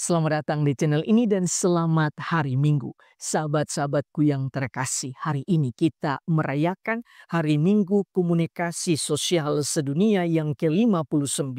Selamat datang di channel ini dan selamat hari Minggu. Sahabat-sahabatku yang terkasih, hari ini kita merayakan Hari Minggu Komunikasi Sosial Sedunia yang ke-59.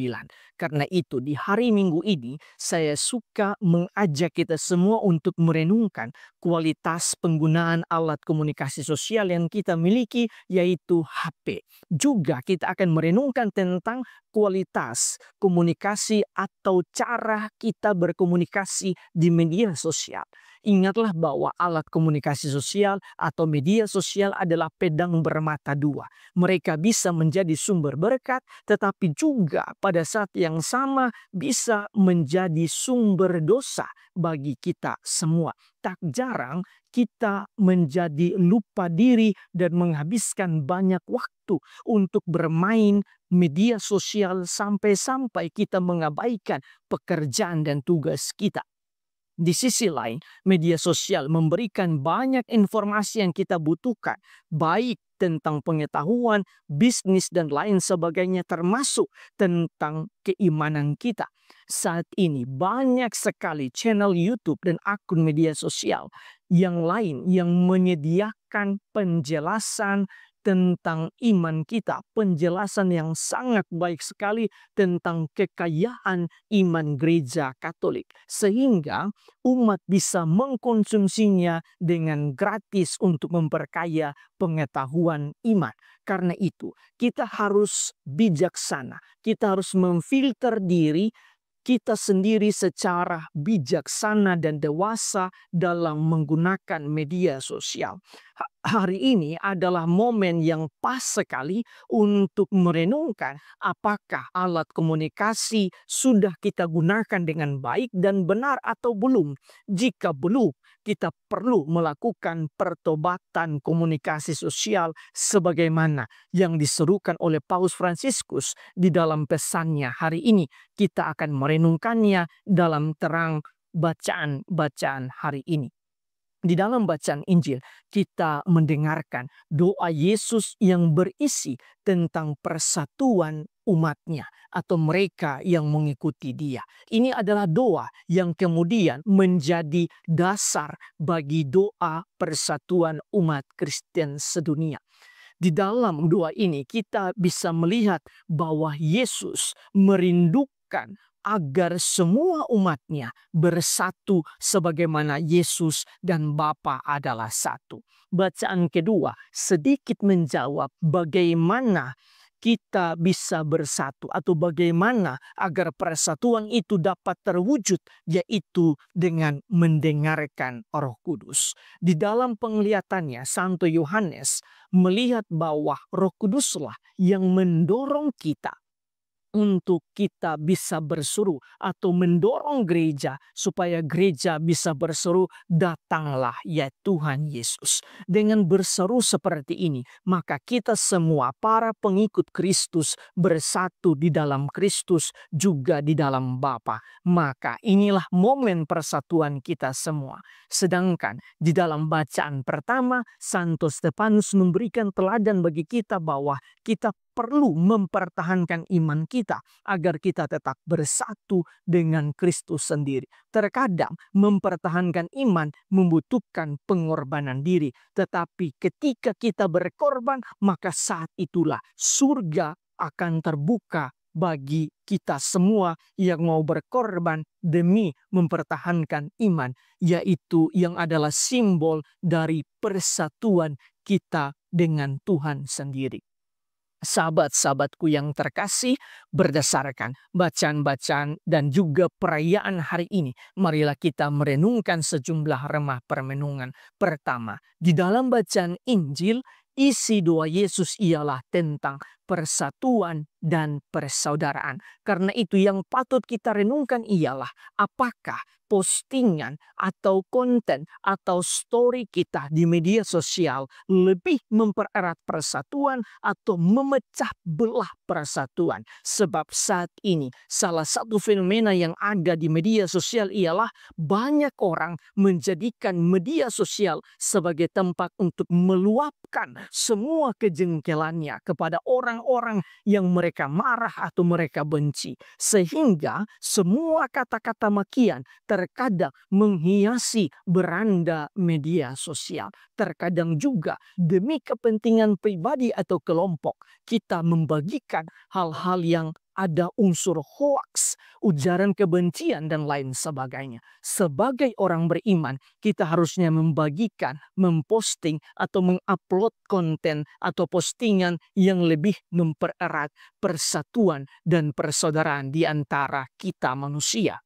Karena itu di hari Minggu ini saya suka mengajak kita semua untuk merenungkan kualitas penggunaan alat komunikasi sosial yang kita miliki, yaitu HP. Juga kita akan merenungkan tentang kualitas komunikasi atau cara kita berkomunikasi di media sosial. Ingatlah bahwa alat komunikasi sosial atau media sosial adalah pedang bermata dua. Mereka bisa menjadi sumber berkat, tetapi juga pada saat yang sama bisa menjadi sumber dosa bagi kita semua. Tak jarang kita menjadi lupa diri dan menghabiskan banyak waktu untuk bermain media sosial sampai-sampai kita mengabaikan pekerjaan dan tugas kita. Di sisi lain, media sosial memberikan banyak informasi yang kita butuhkan, baik tentang pengetahuan, bisnis, dan lain sebagainya, termasuk tentang keimanan kita. Saat ini banyak sekali channel YouTube dan akun media sosial yang lain yang menyediakan penjelasan tentang iman kita, penjelasan yang sangat baik sekali tentang kekayaan iman gereja Katolik, sehingga umat bisa mengkonsumsinya dengan gratis untuk memperkaya pengetahuan iman. Karena itu, kita harus bijaksana, kita harus memfilter diri kita sendiri secara bijaksana dan dewasa dalam menggunakan media sosial. Hari ini adalah momen yang pas sekali untuk merenungkan apakah alat komunikasi sudah kita gunakan dengan baik dan benar atau belum. Jika belum, kita perlu melakukan pertobatan komunikasi sosial sebagaimana yang diserukan oleh Paus Fransiskus di dalam pesannya hari ini. Kita akan merenungkannya dalam terang bacaan-bacaan hari ini. Di dalam bacaan Injil, kita mendengarkan doa Yesus yang berisi tentang persatuan umatnya atau mereka yang mengikuti dia. Ini adalah doa yang kemudian menjadi dasar bagi doa persatuan umat Kristen sedunia. Di dalam doa ini kita bisa melihat bahwa Yesus merindukan agar semua umatnya bersatu sebagaimana Yesus dan Bapa adalah satu. Bacaan kedua sedikit menjawab bagaimana kita bisa bersatu atau bagaimana agar persatuan itu dapat terwujud, yaitu dengan mendengarkan Roh Kudus. Di dalam penglihatannya, Santo Yohanes melihat bahwa Roh Kuduslah yang mendorong kita untuk kita bisa berseru atau mendorong gereja supaya gereja bisa berseru, datanglah ya Tuhan Yesus. Dengan berseru seperti ini, maka kita semua para pengikut Kristus bersatu di dalam Kristus juga di dalam Bapa. Maka inilah momen persatuan kita semua. Sedangkan di dalam bacaan pertama, Santo Stefanus memberikan teladan bagi kita bahwa kita perlu mempertahankan iman kita agar kita tetap bersatu dengan Kristus sendiri. Terkadang mempertahankan iman membutuhkan pengorbanan diri, tetapi ketika kita berkorban, maka saat itulah surga akan terbuka bagi kita semua yang mau berkorban demi mempertahankan iman, yaitu yang adalah simbol dari persatuan kita dengan Tuhan sendiri. Sahabat-sahabatku yang terkasih, berdasarkan bacaan-bacaan dan juga perayaan hari ini, marilah kita merenungkan sejumlah remah permenungan. Pertama, di dalam bacaan Injil, isi doa Yesus ialah tentang persatuan dan persaudaraan. Karena itu yang patut kita renungkan ialah apakah postingan atau konten atau story kita di media sosial lebih mempererat persatuan atau memecah belah persatuan. Sebab saat ini salah satu fenomena yang ada di media sosial ialah banyak orang menjadikan media sosial sebagai tempat untuk meluapkan semua kejengkelannya kepada orang orang-orang yang mereka marah atau mereka benci. Sehingga semua kata-kata makian terkadang menghiasi beranda media sosial. Terkadang juga demi kepentingan pribadi atau kelompok, kita membagikan hal-hal yang ada unsur hoaks, ujaran kebencian, dan lain sebagainya. Sebagai orang beriman, kita harusnya membagikan, memposting, atau mengupload konten atau postingan yang lebih mempererat persatuan dan persaudaraan di antara kita manusia.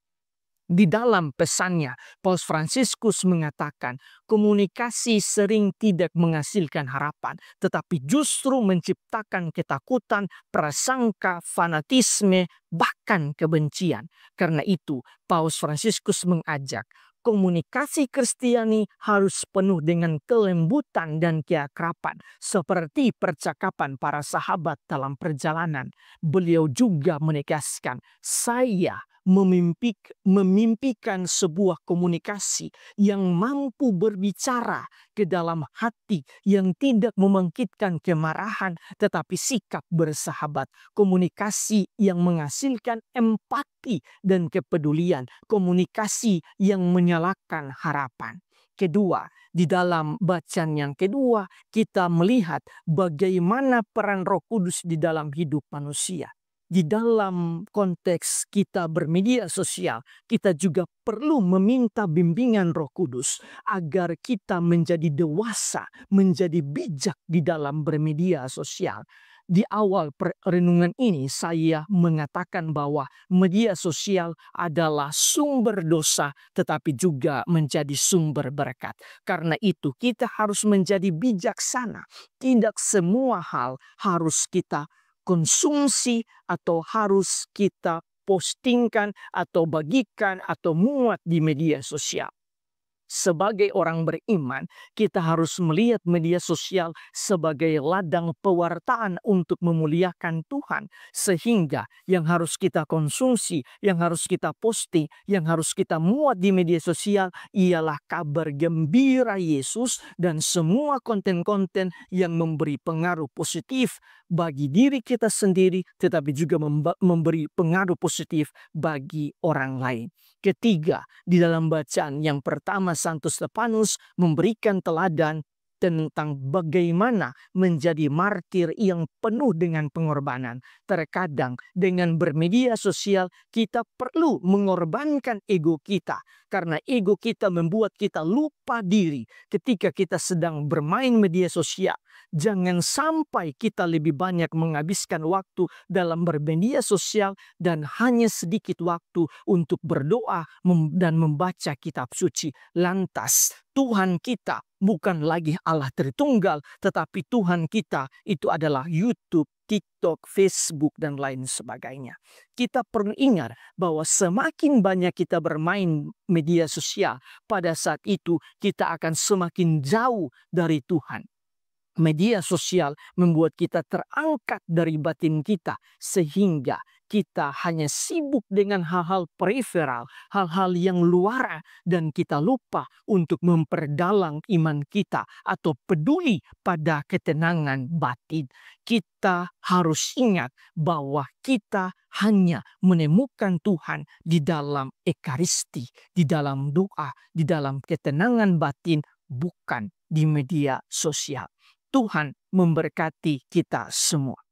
Di dalam pesannya, Paus Fransiskus mengatakan komunikasi sering tidak menghasilkan harapan, tetapi justru menciptakan ketakutan, prasangka, fanatisme, bahkan kebencian. Karena itu, Paus Fransiskus mengajak komunikasi Kristiani harus penuh dengan kelembutan dan keakraban, seperti percakapan para sahabat dalam perjalanan. Beliau juga menegaskan, saya memimpikan sebuah komunikasi yang mampu berbicara ke dalam hati, yang tidak membangkitkan kemarahan tetapi sikap bersahabat, komunikasi yang menghasilkan empati dan kepedulian, komunikasi yang menyalakan harapan. Kedua, di dalam bacaan yang kedua, kita melihat bagaimana peran Roh Kudus di dalam hidup manusia. Di dalam konteks kita bermedia sosial, kita juga perlu meminta bimbingan Roh Kudus agar kita menjadi dewasa, menjadi bijak di dalam bermedia sosial. Di awal renungan ini saya mengatakan bahwa media sosial adalah sumber dosa tetapi juga menjadi sumber berkat. Karena itu kita harus menjadi bijaksana. Tidak semua hal harus kita konsumsi atau harus kita postingkan atau bagikan atau muat di media sosial. Sebagai orang beriman, kita harus melihat media sosial sebagai ladang pewartaan untuk memuliakan Tuhan. Sehingga yang harus kita konsumsi, yang harus kita posting, yang harus kita muat di media sosial ialah kabar gembira Yesus dan semua konten-konten yang memberi pengaruh positif bagi diri kita sendiri, tetapi juga memberi pengaruh positif bagi orang lain. Ketiga, di dalam bacaan yang pertama, Santo Stefanus memberikan teladan tentang bagaimana menjadi martir yang penuh dengan pengorbanan. Terkadang dengan bermedia sosial kita perlu mengorbankan ego kita. Karena ego kita membuat kita lupa diri ketika kita sedang bermain media sosial. Jangan sampai kita lebih banyak menghabiskan waktu dalam bermedia sosial dan hanya sedikit waktu untuk berdoa dan membaca kitab suci. Lantas Tuhan kita bukan lagi Allah Tritunggal, tetapi Tuhan kita itu adalah YouTube, TikTok, Facebook, dan lain sebagainya. Kita perlu ingat bahwa semakin banyak kita bermain media sosial, pada saat itu kita akan semakin jauh dari Tuhan. Media sosial membuat kita terangkat dari batin kita, sehingga kita hanya sibuk dengan hal-hal periferal, hal-hal yang luar, dan kita lupa untuk memperdalam iman kita atau peduli pada ketenangan batin. Kita harus ingat bahwa kita hanya menemukan Tuhan di dalam ekaristi, di dalam doa, di dalam ketenangan batin, bukan di media sosial. Tuhan memberkati kita semua.